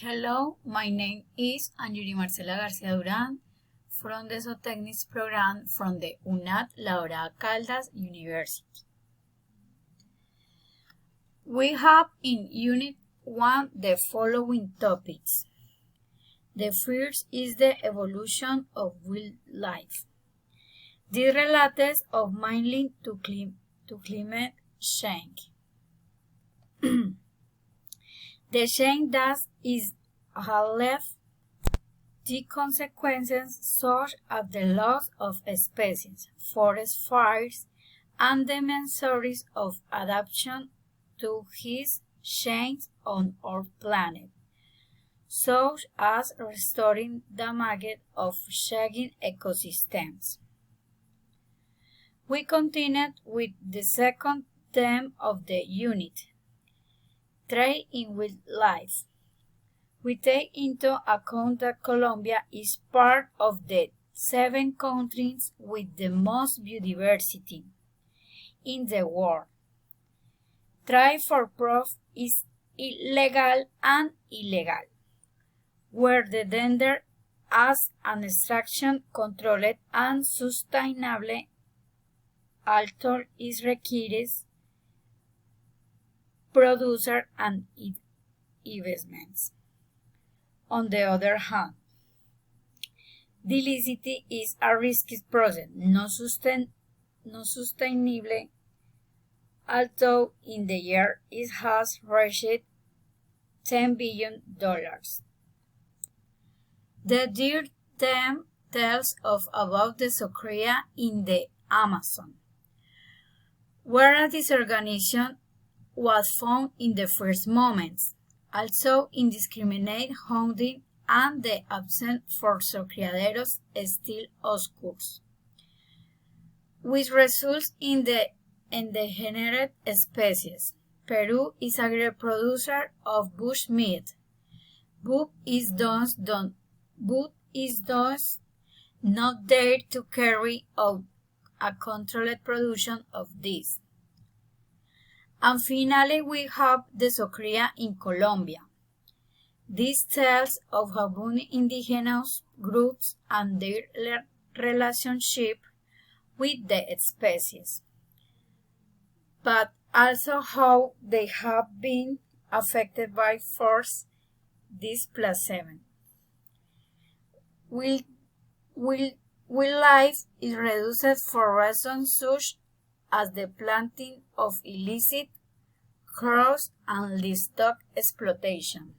Hello, my name is Anjuri Marcela García Durán from the Zootechnics program from the UNAT La Dorada Caldas University. We have in Unit 1 the following topics. The first is the evolution of wildlife. This relates of mainly to climate change. The change that is left the consequences such as the loss of species, forest fires, and the measures of adaptation to his change on our planet, such as restoring damage of shaggy ecosystems. We continued with the second theme of the unit, trade in wildlife. We take into account that Colombia is part of the 7 countries with the most biodiversity in the world. Trade for profit is illegal and illegal, where the danger as an extraction controlled and sustainable alter is requires producer and investments. On the other hand, illicity is a risky process, not sustainable, although in the year it has reached $10 billion. The third theme tells about the Zoocria in the Amazon, where a disorganization was found in the first moments, also indiscriminate hunting and the absence for criaderos still occurs, which results in the endangered species. Peru is a great producer of bush meat, but is thus not there to carry out a controlled production of this. And finally, we have the Zoocria in Colombia. This tells of how indigenous groups and their relationship with the species, but also how they have been affected by forced displacement. Wildlife is reduced for reasons such as the planting of illicit crops and livestock exploitation.